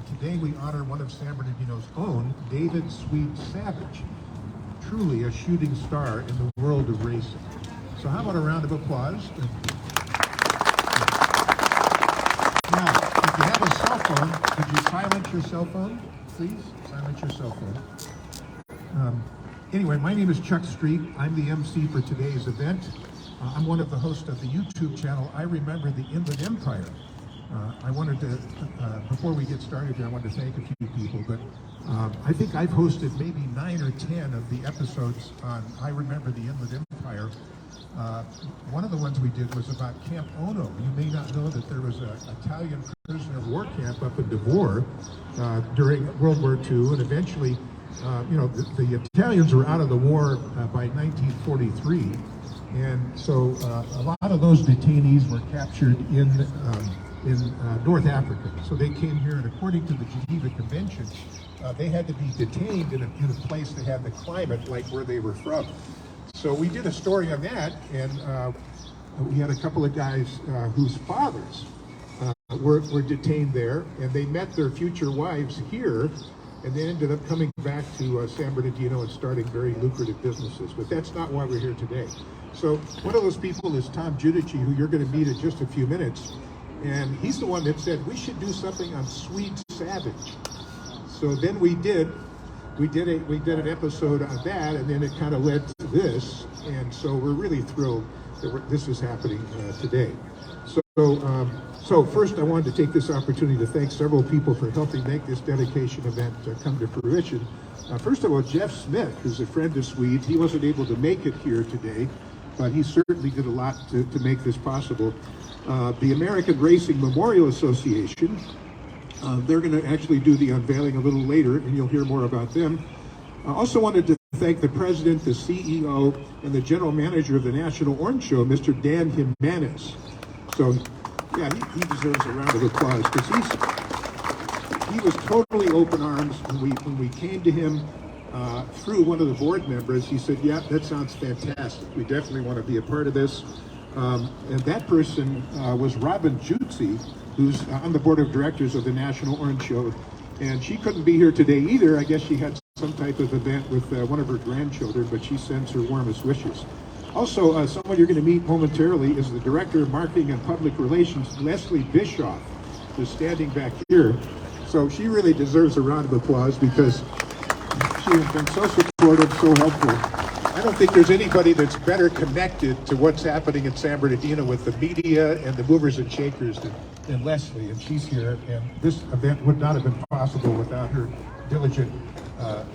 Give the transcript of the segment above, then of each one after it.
Today we honor one of San Bernardino's own, David Swede Savage, truly a shooting star in the world of racing. So how about a round of applause? Now, if you have a cell phone, could you silence your cell phone, please? Silence your cell phone. Anyway, my name is Chuck Street. I'm the MC for today's event. I'm one of the hosts of the YouTube channel, I Remember the Inland Empire. I wanted to, before we get started here, I wanted to thank a few people, but I think I've hosted maybe 9 or 10 of the episodes on I Remember the Inland Empire. One of the ones we did was about Camp Ono. You may not know that there was an Italian prisoner of war camp up in Devore during World War II, and eventually, the Italians were out of the war by 1943, and so a lot of those detainees were captured in North Africa. So they came here, and according to the Geneva Convention, they had to be detained in a place that had the climate like where they were from. So we did a story on that, and we had a couple of guys whose fathers were detained there, and they met their future wives here, and they ended up coming back to San Bernardino and starting very lucrative businesses. But that's not why we're here today. So one of those people is Tom Giudice, who you're going to meet in just a few minutes. And he's the one that said we should do something on Swede Savage. So then we did an episode on that, and then it kind of led to this. And so we're really thrilled that this is happening today. So first I wanted to take this opportunity to thank several people for helping make this dedication event come to fruition. First of all, Jeff Smith, who's a friend of Swede. He wasn't able to make it here today, but he certainly did a lot to make this possible. The American Racing Memorial Association, they're going to actually do the unveiling a little later, and you'll hear more about them. I also wanted to thank the president, the CEO, and the general manager of the National Orange Show, Mr. Dan Jimenez. So, yeah, he deserves a round of applause, because he was totally open arms when we came to him through one of the board members. He said, yeah, that sounds fantastic. We definitely want to be a part of this. And that person was Robin Jutzi, who's on the board of directors of the National Orange Show. And she couldn't be here today either. I guess she had some type of event with one of her grandchildren, but she sends her warmest wishes. Also, someone you're going to meet momentarily is the Director of Marketing and Public Relations, Leslie Bischoff, who's standing back here. So she really deserves a round of applause, because she has been so supportive, so helpful. I don't think there's anybody that's better connected to what's happening in San Bernardino with the media and the movers and shakers than Leslie, and she's here. And this event would not have been possible without her diligent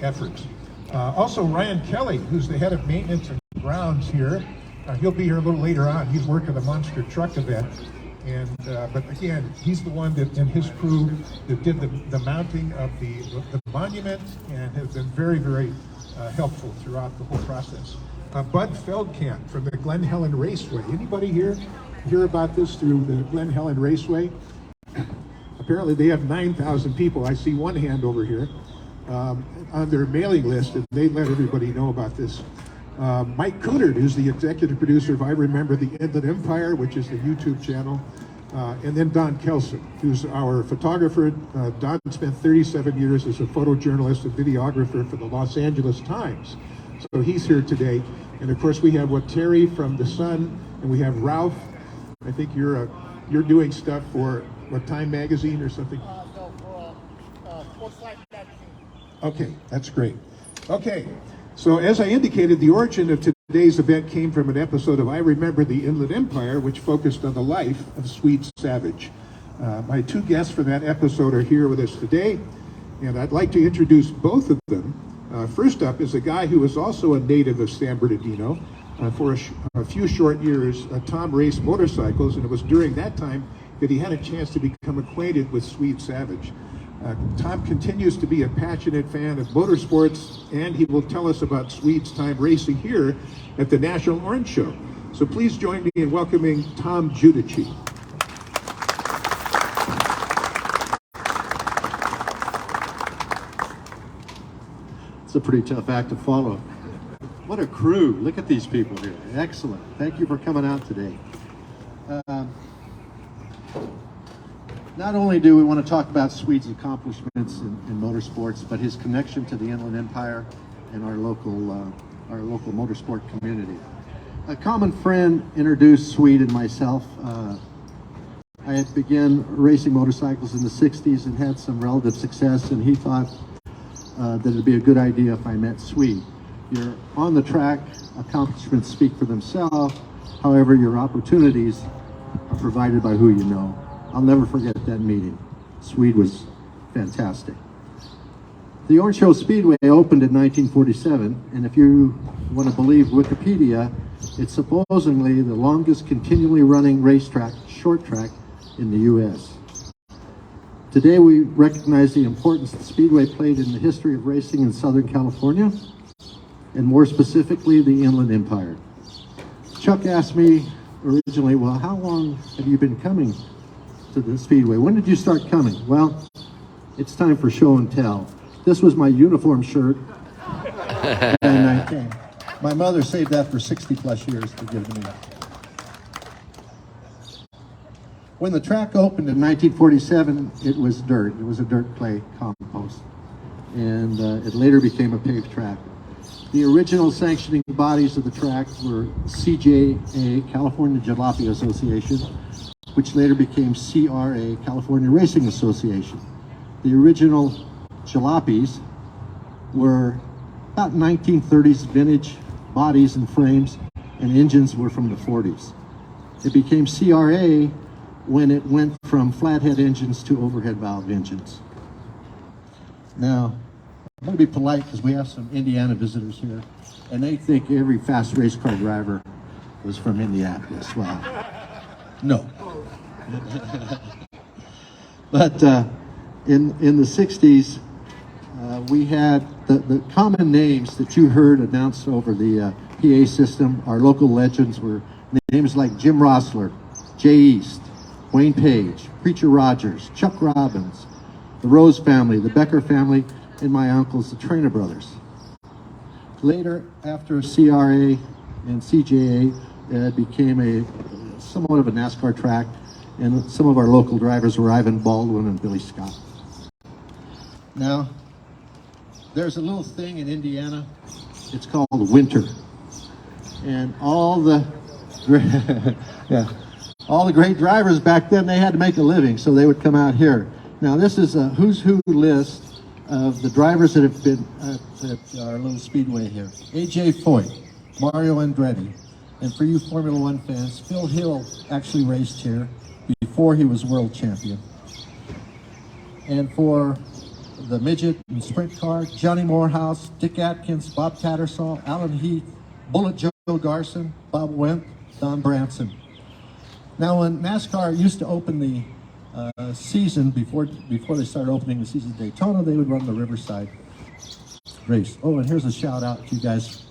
efforts. Also, Ryan Kelly, who's the head of maintenance and grounds here. He'll be here a little later on. He's working the monster truck event. And but again, he's the one that, and his crew, that did the mounting of the monument, and has been very, very helpful throughout the whole process. Bud Feldkamp from the Glen Helen Raceway. Anybody here hear about this through the Glen Helen Raceway? Apparently they have 9,000 people. I see one hand over here on their mailing list, and they let everybody know about this. Mike Coonard, who's the executive producer of I Remember the Inland Empire, which is the YouTube channel, and then Don Kelson, who's our photographer. Don spent 37 years as a photojournalist and videographer for the Los Angeles Times. So he's here today. And of course we have Terry from The Sun, and we have Ralph. I think you're doing stuff for Time Magazine or something? No, for Sports Life Magazine. Okay, that's great. Okay. So as I indicated, the origin of today's event came from an episode of I Remember the Inland Empire, which focused on the life of Swede Savage. My two guests for that episode are here with us today, and I'd like to introduce both of them. First up is a guy who is also a native of San Bernardino. For a few short years, Tom raced motorcycles, and it was during that time that he had a chance to become acquainted with Swede Savage. Tom continues to be a passionate fan of motorsports, and he will tell us about Swede's time racing here at the National Orange Show. So please join me in welcoming Tom Giudice. It's a pretty tough act to follow. What a crew. Look at these people here. Excellent. Thank you for coming out today. Not only do we want to talk about Swede's accomplishments in motorsports, but his connection to the Inland Empire and our local motorsport community. A common friend introduced Swede and myself. I had begun racing motorcycles in the 60s and had some relative success, and he thought that it'd be a good idea if I met Swede. Your on-the-track accomplishments speak for themselves. However, your opportunities are provided by who you know. I'll never forget that meeting. Swede was fantastic. The Orange Show Speedway opened in 1947, and if you want to believe Wikipedia, it's supposedly the longest continually running racetrack, short track, in the U.S. Today we recognize the importance the Speedway played in the history of racing in Southern California, and more specifically, the Inland Empire. Chuck asked me originally, well, how long have you been coming to the Speedway? When did you start coming? Well, it's time for show and tell. This was my uniform shirt, and I came. My mother saved that for 60 plus years to give to me. When the track opened in 1947, it was dirt. It was a dirt clay compost, and it later became a paved track. The original sanctioning bodies of the track were CJA, California Jalopy Association, which later became CRA, California Racing Association. The original jalopies were about 1930s vintage bodies and frames, and engines were from the 40s. It became CRA when it went from flathead engines to overhead valve engines. Now, I'm going to be polite because we have some Indiana visitors here, and they think every fast race car driver was from Indianapolis. Well, no. But in the 60s, we had the common names that you heard announced over the PA system. Our local legends were names like Jim Rossler, Jay East, Wayne Page, Preacher Rogers, Chuck Robbins, the Rose family, the Becker family, and my uncles, the Trainer brothers. Later, after CRA and CJA, it became somewhat of a NASCAR track, and some of our local drivers were Ivan Baldwin and Billy Scott. Now, there's a little thing in Indiana, it's called winter. And all the great drivers back then, they had to make a living, so they would come out here. Now, this is a who's who list of the drivers that have been at our little speedway here. A.J. Foyt, Mario Andretti, and for you Formula One fans, Phil Hill actually raced here before he was world champion. And for the midget and sprint car, Johnny Morehouse, Dick Atkins, Bob Tattersall, Alan Heath, Bullet Joe Garson, Bob Wendt, Don Branson. Now, when NASCAR used to open the season, before they started opening the season at Daytona, they would run the Riverside race. Oh, and here's a shout out to you guys.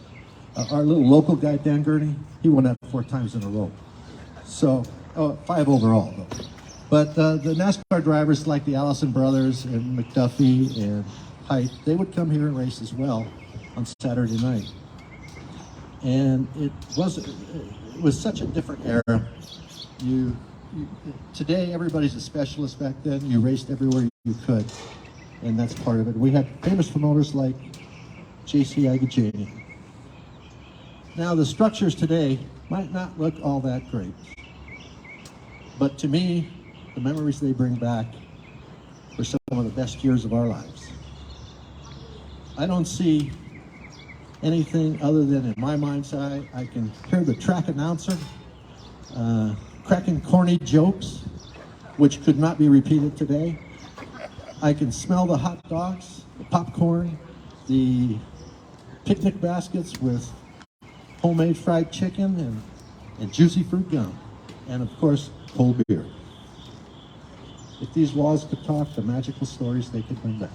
Our little local guy, Dan Gurney, he won that 4 times in a row. So, 5 overall, though. But the NASCAR drivers like the Allison brothers and McDuffie and Height, they would come here and race as well on Saturday night. And it was such a different era. Today, everybody's a specialist. Back then, you raced everywhere you could, and that's part of it. We had famous promoters like J.C. Agajani. Now, the structures today might not look all that great, but to me, the memories they bring back were some of the best years of our lives. I don't see anything other than, in my mind's eye, I can hear the track announcer cracking corny jokes, which could not be repeated today. I can smell the hot dogs, the popcorn, the picnic baskets with homemade fried chicken and juicy fruit gum, and of course, cold beer. If these walls could talk, the magical stories they could bring back.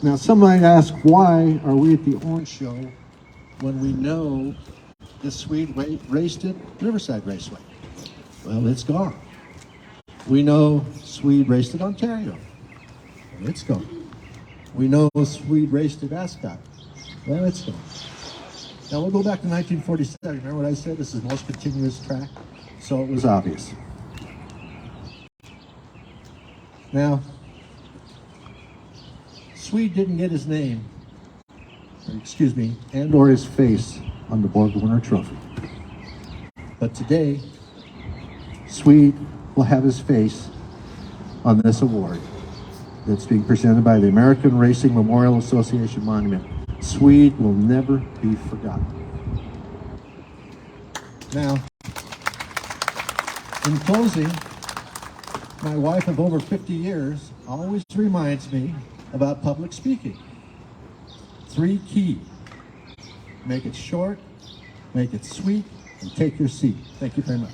Now, some might ask, why are we at the Orange Show when we know this Swede raced at Riverside Raceway? Well, it's gone. We know Swede raced at Ontario. Well, it's gone. We know Swede raced at Ascot. Well, it's gone. Now, we'll go back to 1947. Remember what I said? This is the most continuous track. So it was obvious. Now, Swede didn't get his name, and or his face on the Borg Winner Trophy. But today, Swede will have his face on this award that's being presented by the American Racing Memorial Association Monument. Swede will never be forgotten. Now, in closing, my wife of over 50 years always reminds me about public speaking. 3 key. Make it short, make it sweet, and take your seat. Thank you very much.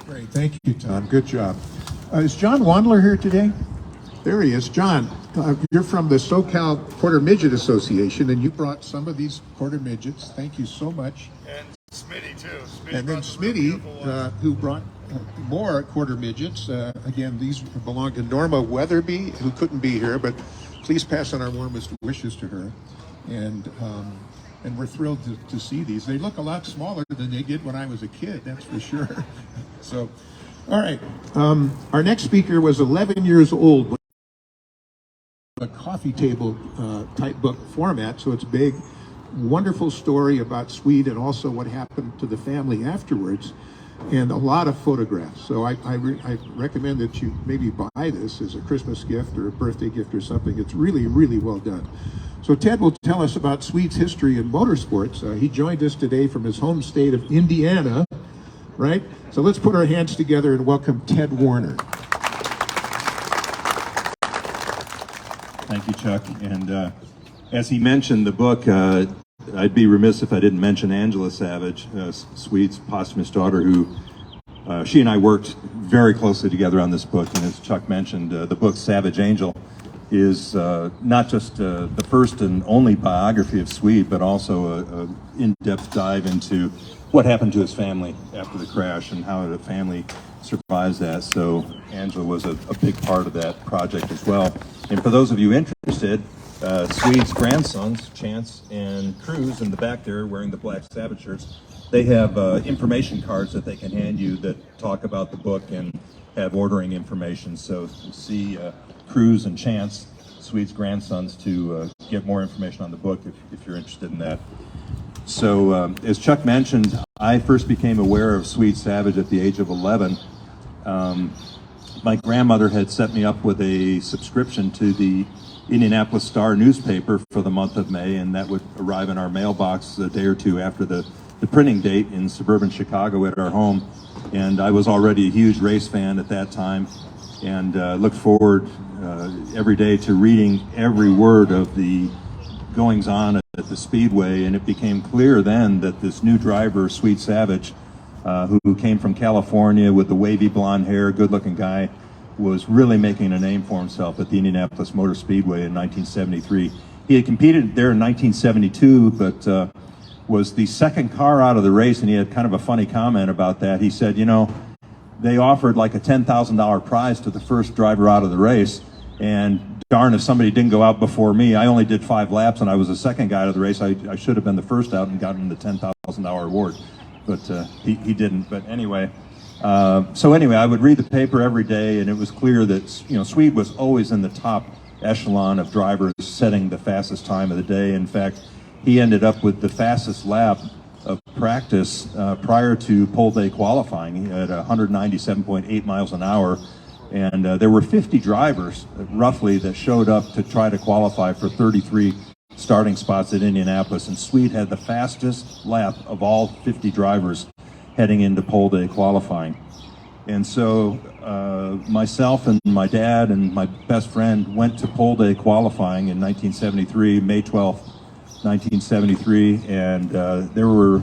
Great, thank you, Tom. Good job. Is John Wandler here today? There he is. John, you're from the SoCal Quarter Midget Association, and you brought some of these quarter midgets. Thank you so much. And Smitty too. And then Smitty, who brought more quarter midgets. Again, these belong to Norma Weatherby, who couldn't be here, but please pass on our warmest wishes to her. And we're thrilled to see these. They look a lot smaller than they did when I was a kid, that's for sure. So, all right. Our next speaker was 11 years old. A coffee table type book format, so it's big. Wonderful story about Swede and also what happened to the family afterwards, and a lot of photographs. So I recommend that you maybe buy this as a Christmas gift or a birthday gift or something. It's really, really well done. So Ted will tell us about Swede's history in motorsports. He joined us today from his home state of Indiana, right? So let's put our hands together and welcome Ted Warner. Thank you, Chuck. And as he mentioned, the book, I'd be remiss if I didn't mention Angela Savage, Swede's posthumous daughter, who she and I worked very closely together on this book. And as Chuck mentioned, the book Savage Angel is not just the first and only biography of Swede, but also an in-depth dive into what happened to his family after the crash and how the family survives that. So Angela was a big part of that project as well. And for those of you interested, Swede's grandsons, Chance and Cruz, in the back there wearing the black Savage shirts, they have information cards that they can hand you that talk about the book and have ordering information. So see Cruz and Chance, Swede's grandsons, to get more information on the book if you're interested in that. So as Chuck mentioned, I first became aware of Swede Savage at the age of 11. My grandmother had set me up with a subscription to the Indianapolis Star newspaper for the month of May, and that would arrive in our mailbox a day or two after the printing date in suburban Chicago at our home. And I was already a huge race fan at that time, and looked forward every day to reading every word of the goings-on at the Speedway. And it became clear then that this new driver, Swede Savage, who came from California with the wavy blonde hair, good-looking guy, was really making a name for himself at the Indianapolis Motor Speedway in 1973. He had competed there in 1972, but was the second car out of the race, and he had kind of a funny comment about that. He said, you know, they offered like a $10,000 prize to the first driver out of the race, and darn if somebody didn't go out before me. I only did 5 laps, and I was the second guy out of the race. I should have been the first out and gotten the $10,000 award. But he didn't. But anyway, I would read the paper every day, and it was clear that, you know, Swede was always in the top echelon of drivers setting the fastest time of the day. In fact, he ended up with the fastest lap of practice prior to pole day qualifying. He had 197.8 miles an hour, and there were 50 drivers roughly that showed up to try to qualify for 33 starting spots at Indianapolis, and Swede had the fastest lap of all 50 drivers heading into pole day qualifying. And so myself and my dad and my best friend went to pole day qualifying in 1973, May 12th, 1973, and there were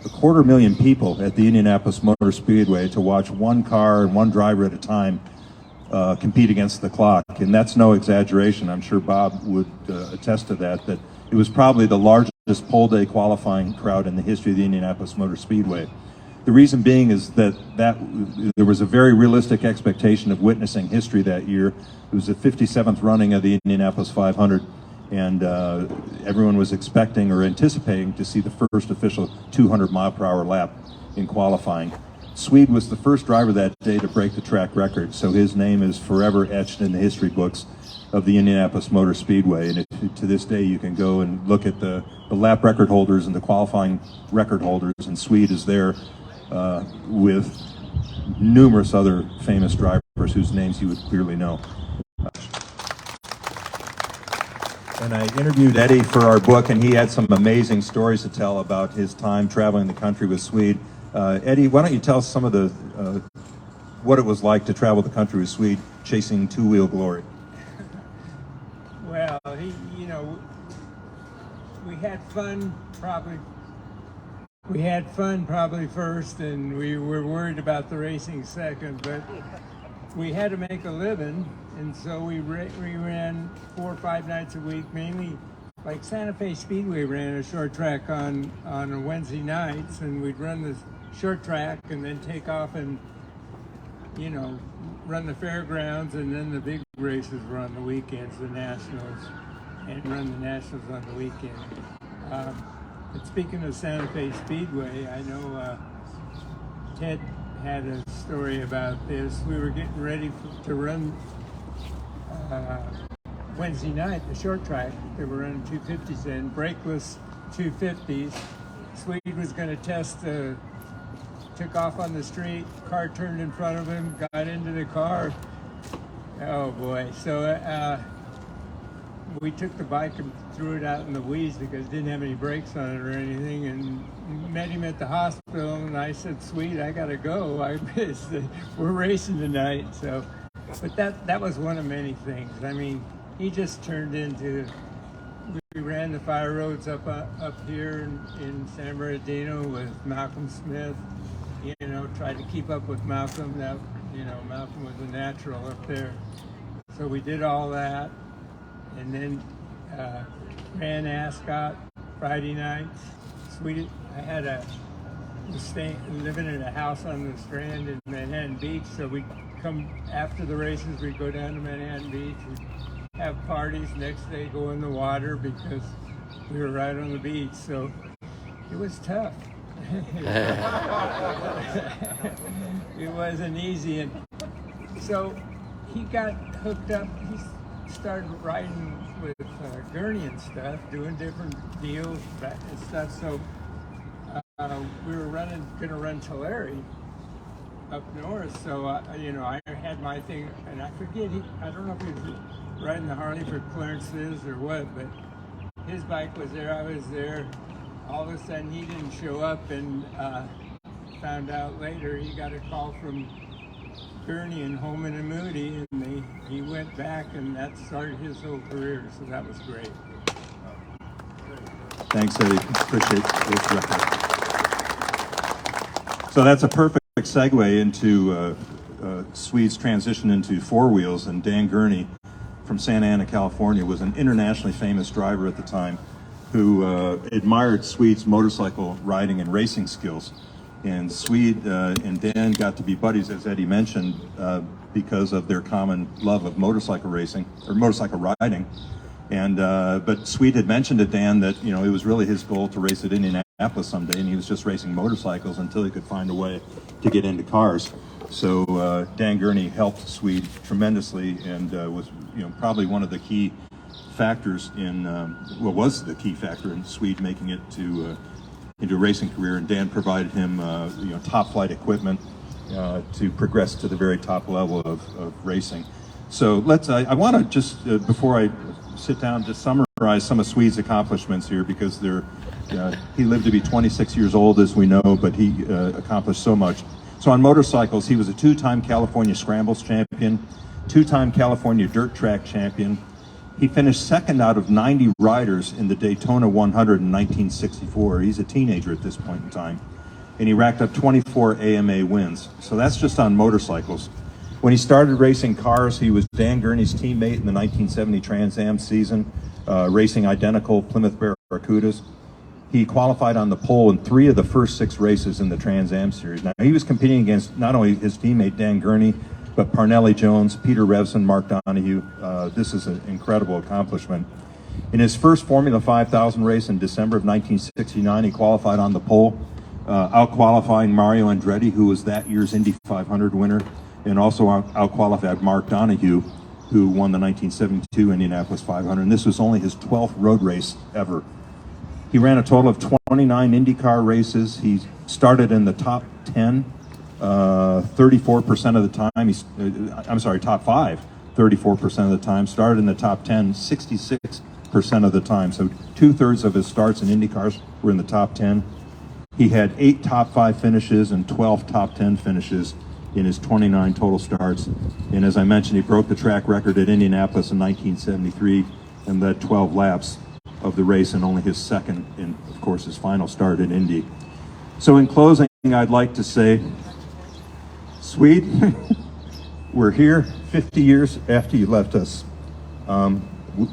250,000 people at the Indianapolis Motor Speedway to watch one car and one driver at a time compete against the clock. And that's no exaggeration. I'm sure Bob would attest to that it was probably the largest pole day qualifying crowd in the history of the Indianapolis Motor Speedway. The reason being is that there was a very realistic expectation of witnessing history that year. It was the 57th running of the Indianapolis 500, and everyone was expecting or anticipating to see the first official 200-mile-per-hour lap in qualifying. Swede was the first driver that day to break the track record, so his name is forever etched in the history books of the Indianapolis Motor Speedway. And to this day, you can go and look at the lap record holders and the qualifying record holders, and Swede is there with numerous other famous drivers whose names you would clearly know. And I interviewed Eddie for our book, and he had some amazing stories to tell about his time traveling the country with Swede. Eddie, why don't you tell us some of the what it was like to travel the country with Swede, chasing two-wheel glory? Well, you know, we had fun probably first, and we were worried about the racing second, but we had to make a living, and so we ran 4 or 5 nights a week, mainly like Santa Fe Speedway ran a short track on Wednesday nights, and we'd run the short track and then take off and, you know, run the fairgrounds, and then the big races were on the weekends, the Nationals, and run the Nationals on the weekend. But speaking of Santa Fe Speedway, I know Ted had a story about this. We were getting ready to run Wednesday night, the short track. They were running 250s then, brakeless 250s. Swede was going to test took off on the street, car turned in front of him, got into the car. Oh boy. So we took the bike and threw it out in the weeds because it didn't have any brakes on it or anything, and met him at the hospital, and I said, Swede, I gotta go. We're racing tonight. So, but that was one of many things. I mean, he just turned into, we ran the fire roads up here in San Bernardino with Malcolm Smith. You know, tried to keep up with Malcolm. That, you know, Malcolm was a natural up there. So we did all that, and then ran Ascot Friday nights. I had living in a house on the Strand in Manhattan Beach. So we'd come after the races. We'd go down to Manhattan Beach and have parties. Next day, go in the water because we were right on the beach. So it was tough. It wasn't easy, and so he got hooked up. He started riding with Gurney and stuff, doing different deals and stuff. So we were going to run Tulare up north. So you know, I had my thing, and I forget. I don't know if he was riding the Harley for Clarence Viz or what, but his bike was there. I was there. All of a sudden, he didn't show up, and found out later he got a call from Gurney and Holman and Moody, and he went back, and that started his whole career. So that was great. Thanks, Eddie. Appreciate those records. So that's a perfect segue into Swede's transition into four wheels, and Dan Gurney from Santa Ana, California, was an internationally famous driver at the time who admired Swede's motorcycle riding and racing skills. And Swede and Dan got to be buddies, as Eddie mentioned, because of their common love of motorcycle racing, or motorcycle riding. And but Swede had mentioned to Dan that, you know, it was really his goal to race at Indianapolis someday, and he was just racing motorcycles until he could find a way to get into cars. So Dan Gurney helped Swede tremendously, and was, you know, probably one of the key factors in, was the key factor in Swede making it to into a racing career. And Dan provided him, you know, top flight equipment to progress to the very top level of racing. So let's. I want to just before I sit down, just summarize some of Swede's accomplishments here, because they're. He lived to be 26 years old, as we know, but he accomplished so much. So on motorcycles, he was a 2-time California Scrambles champion, 2-time California Dirt Track champion. He finished second out of 90 riders in the Daytona 100 in 1964. He's a teenager at this point in time. And he racked up 24 AMA wins. So that's just on motorcycles. When he started racing cars, he was Dan Gurney's teammate in the 1970 Trans Am season, racing identical Plymouth Barracudas. He qualified on the pole in 3 of the first 6 races in the Trans Am series. Now, he was competing against not only his teammate Dan Gurney, but Parnelli Jones, Peter Revson, Mark Donohue. This is an incredible accomplishment. In his first Formula 5000 race in December of 1969, he qualified on the pole. out-qualifying Mario Andretti, who was that year's Indy 500 winner, and also out-qualified Mark Donohue, who won the 1972 Indianapolis 500. And this was only his 12th road race ever. He ran a total of 29 IndyCar races. He started in the top 10, 34% of the time. Top 5, 34% of the time. Started in the top 10, 66% of the time. So 2/3 of his starts in IndyCars were in the top 10. He had 8 top 5 finishes and 12 top 10 finishes in his 29 total starts. And as I mentioned, he broke the track record at Indianapolis in 1973 and led 12 laps of the race in only his second and, of course, his final start at Indy. So in closing, I'd like to say, Swede, we're here 50 years after you left us.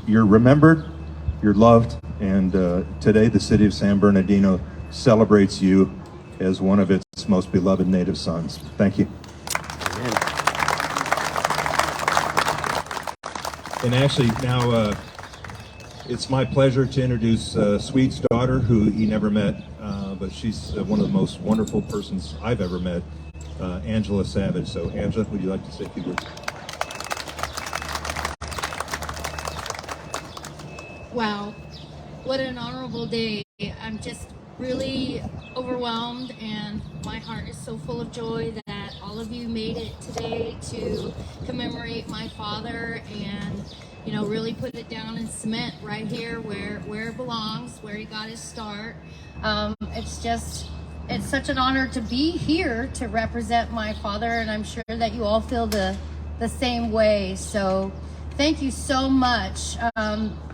You're remembered, you're loved, and today the city of San Bernardino celebrates you as one of its most beloved native sons. Thank you. And actually now it's my pleasure to introduce Swede's daughter, who he never met, but she's one of the most wonderful persons I've ever met, Angela Savage. So Angela, would you like to say a few words? Wow, what an honorable day. I'm just really overwhelmed, and my heart is so full of joy that all of you made it today to commemorate my father and, you know, really put it down in cement right here where it belongs, where he got his start. It's such an honor to be here to represent my father, and I'm sure that you all feel the same way. So thank you so much,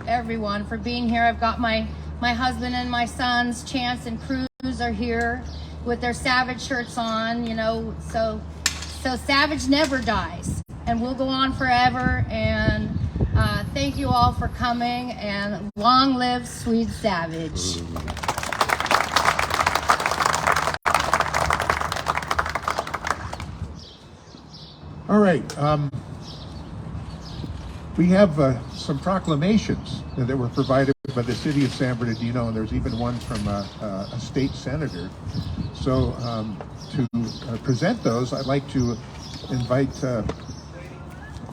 everyone, for being here. I've got my husband and my sons, Chance and Cruz, are here with their Savage shirts on, you know, so Savage never dies, and we'll go on forever. And thank you all for coming, and long live Swede Savage. All right. We have some proclamations that were provided by the city of San Bernardino, and there's even one from a state senator. So to present those, I'd like to invite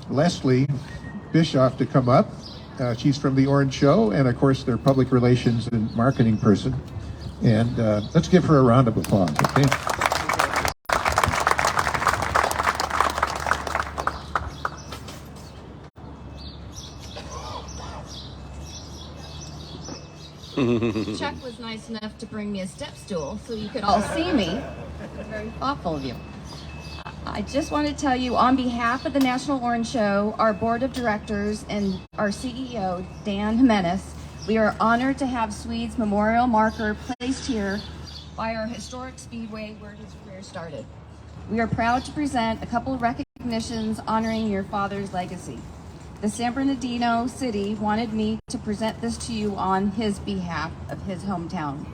Leslie Bischoff to come up. She's from the Orange Show, and of course their public relations and marketing person. And let's give her a round of applause, okay? Chuck was nice enough to bring me a step stool so you could all see me. Very thoughtful of you. I just want to tell you, on behalf of the National Orange Show, our board of directors, and our CEO, Dan Jimenez, we are honored to have Swede's memorial marker placed here by our historic Speedway where his career started. We are proud to present a couple of recognitions honoring your father's legacy. The San Bernardino City wanted me to present this to you on his behalf of his hometown.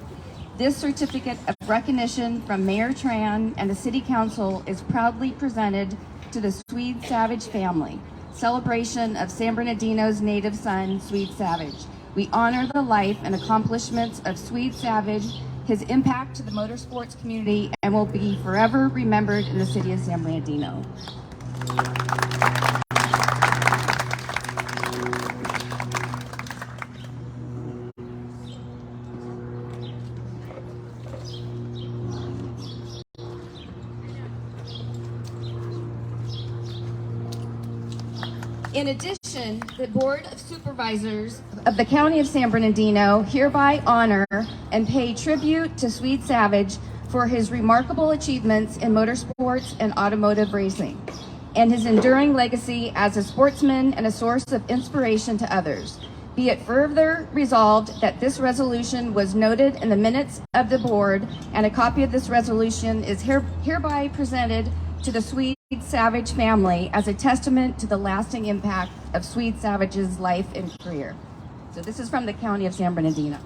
This certificate of recognition from Mayor Tran and the City Council is proudly presented to the Swede Savage family, celebration of San Bernardino's native son, Swede Savage. We honor the life and accomplishments of Swede Savage, his impact to the motorsports community, and will be forever remembered in the city of San Bernardino. In addition, the Board of Supervisors of the County of San Bernardino hereby honor and pay tribute to Swede Savage for his remarkable achievements in motorsports and automotive racing, and his enduring legacy as a sportsman and a source of inspiration to others. Be it further resolved that this resolution was noted in the minutes of the board, and a copy of this resolution is hereby presented to the Swede Savage family as a testament to the lasting impact of Swede Savage's life and career. So this is from the County of San Bernardino.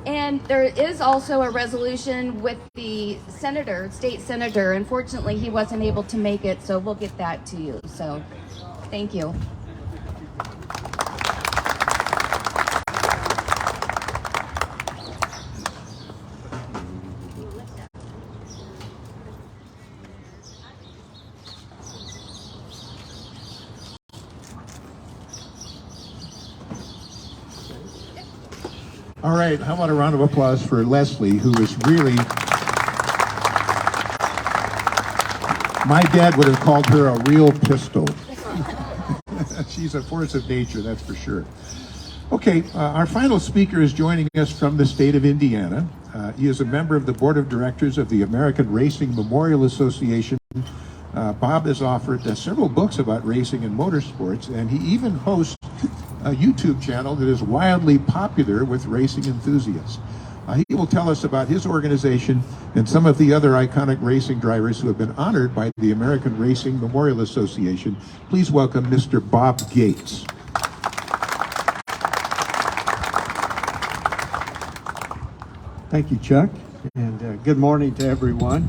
And there is also a resolution with the state senator. Unfortunately, he wasn't able to make it, so we'll get that to you. So, thank you. All right, how about a round of applause for Leslie, who is really, my dad would have called her a real pistol. She's a force of nature, that's for sure. Okay, our final speaker is joining us from the state of Indiana. He is a member of the board of directors of the American Racing Memorial Association. Bob has offered several books about racing and motorsports, and he even hosts a YouTube channel that is wildly popular with racing enthusiasts. He will tell us about his organization and some of the other iconic racing drivers who have been honored by the American Racing Memorial Association. Please welcome Mr. Bob Gates. Thank you, Chuck, and good morning to everyone.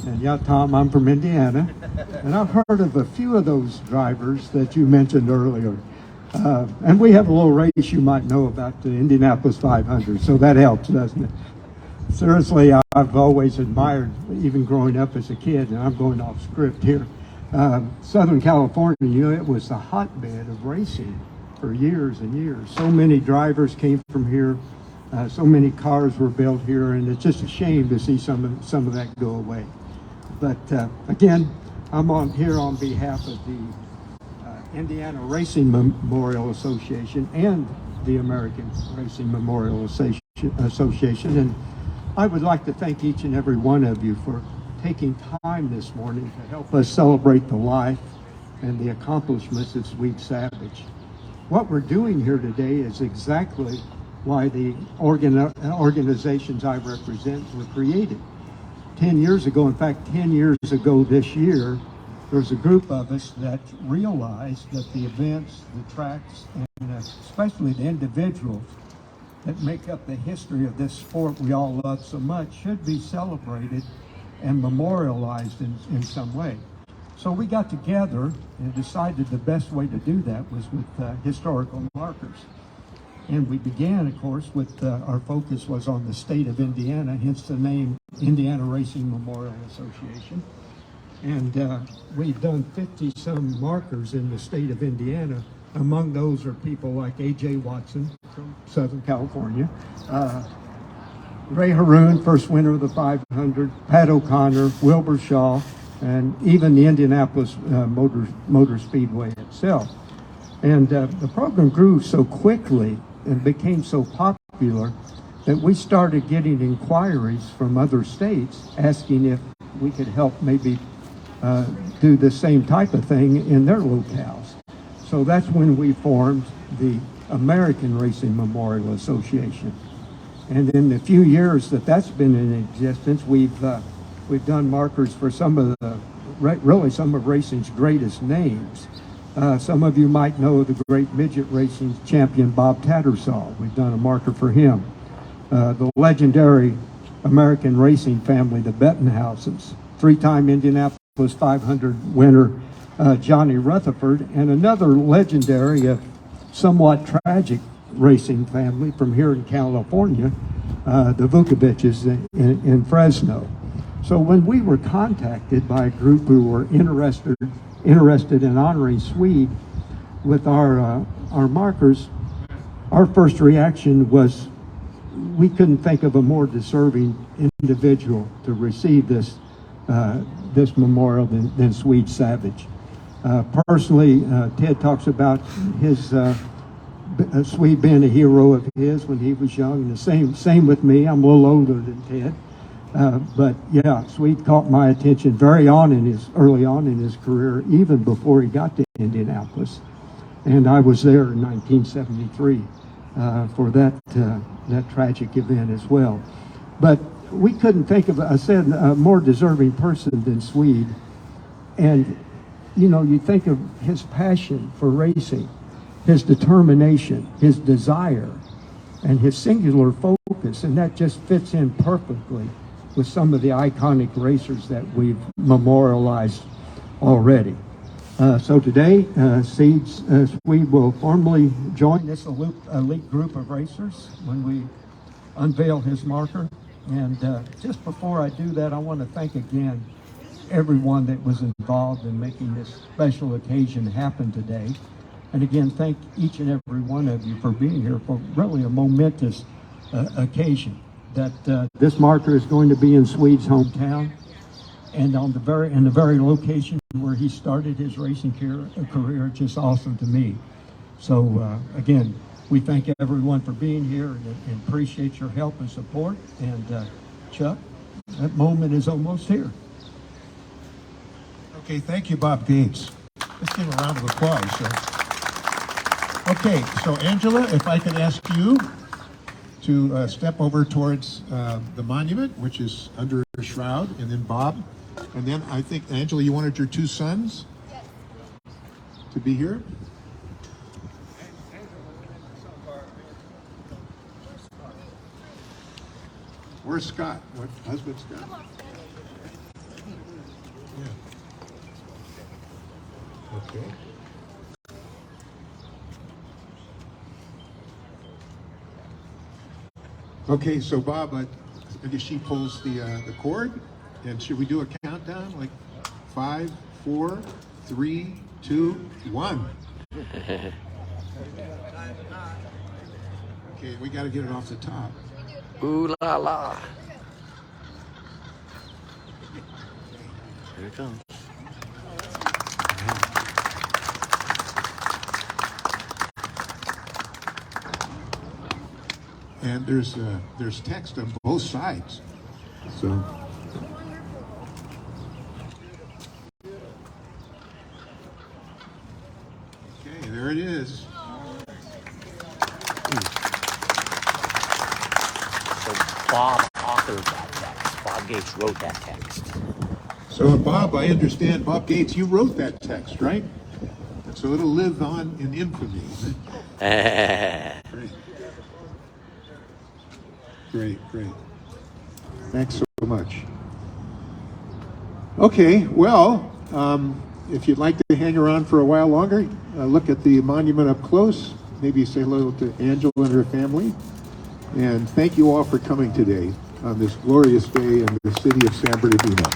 And yeah, Tom, I'm from Indiana, and I've heard of a few of those drivers that you mentioned earlier. And we have a little race you might know about, the Indianapolis 500, so that helps, doesn't it? Seriously, I've always admired, even growing up as a kid, and I'm going off script here, Southern California, you know, it was the hotbed of racing for years and years. So many drivers came from here, so many cars were built here, and it's just a shame to see some of that go away. But again, I'm here on behalf of the Indiana Racing Memorial Association and the American Racing Memorial Association, and I would like to thank each and every one of you for taking time this morning to help us celebrate the life and the accomplishments of Swede Savage. What we're doing here today is exactly why the organizations I represent were created. 10 years ago, in fact 10 years ago this year, there was a group of us that realized that the events, the tracks, and especially the individuals that make up the history of this sport we all love so much should be celebrated and memorialized in some way. So we got together and decided the best way to do that was with historical markers. And we began, of course, with our focus was on the state of Indiana, hence the name Indiana Racing Memorial Association. And we've done 50-some markers in the state of Indiana. Among those are people like A.J. Watson from Southern California, Ray Haroon, first winner of the 500, Pat O'Connor, Wilbur Shaw, and even the Indianapolis Motor Speedway itself. And the program grew so quickly and became so popular that we started getting inquiries from other states asking if we could help maybe do the same type of thing in their locales. So that's when we formed the American Racing Memorial Association. And in the few years that that's been in existence, we've done markers for some of the, really some of racing's greatest names. Some of you might know the great midget racing champion Bob Tattersall. We've done a marker for him. The legendary American racing family, the Bettenhauses, three-time Indianapolis 500 winner Johnny Rutherford, and another legendary, somewhat tragic racing family from here in California, the Vukoviches in Fresno. So when we were contacted by a group who were interested in honoring Swede with our markers, our first reaction was we couldn't think of a more deserving individual to receive this memorial than Swede Savage. Personally, Ted talks about his Swede being a hero of his when he was young, and the same with me. I'm a little older than Ted. But yeah, Swede caught my attention early on in his career, even before he got to Indianapolis. And I was there in 1973 for that tragic event as well. But we couldn't think of, I said, a more deserving person than Swede. And, you know, you think of his passion for racing, his determination, his desire, and his singular focus, and that just fits in perfectly with some of the iconic racers that we've memorialized already. So today, Swede will formally join this elite group of racers when we unveil his marker. And just before I do that, I want to thank again everyone that was involved in making this special occasion happen today. And again, thank each and every one of you for being here for really a momentous occasion. That this marker is going to be in Swede's hometown, and in the very location where he started his racing career, just awesome to me. So again, we thank everyone for being here and appreciate your help and support. And Chuck, that moment is almost here. Okay, thank you, Bob Gates. Let's give him a round of applause. Okay, so Angela, if I could ask you to step over towards the monument, which is under a shroud, and then Bob. And then I think, Angela, you wanted your two sons to be here? Where's Scott? What husband Scott? Yeah. Okay. Okay, so Bob, I guess she pulls the cord, and should we do a countdown like 5, 4, 3, 2, 1? Okay, we got to get it off the top. Ooh la la. Here it comes. And there's text on both sides. So okay, there it is. So Bob authored that text. Bob Gates wrote that text. So Bob, I understand, Bob Gates, you wrote that text, right? So it'll live on in infamy. Great. Great. Thanks so much. Okay, well, if you'd like to hang around for a while longer, look at the monument up close, maybe say hello to Angela and her family. And thank you all for coming today on this glorious day in the city of San Bernardino.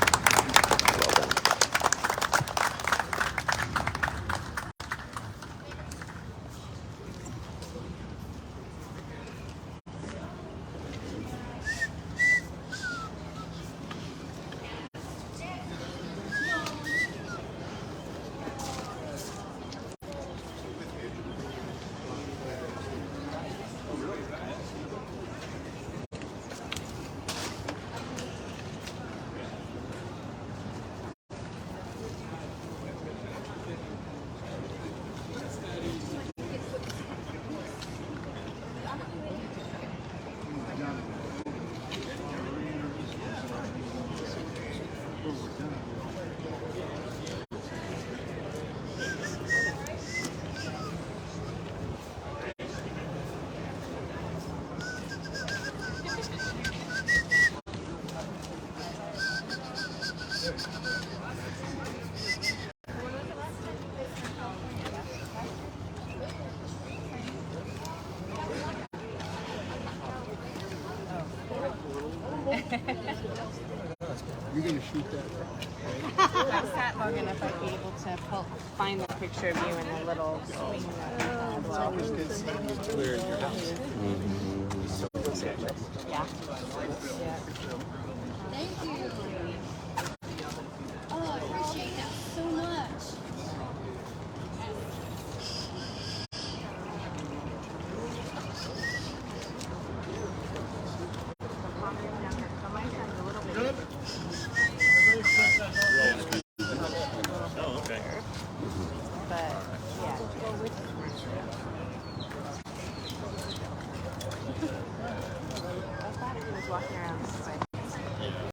You're going to shoot that? I sat long enough I'd be able to find the picture of you in the little swing that we had. Clear in your house. Yeah. Thank you. Oh, I appreciate that so much. Good. But yeah. I thought he was walking around.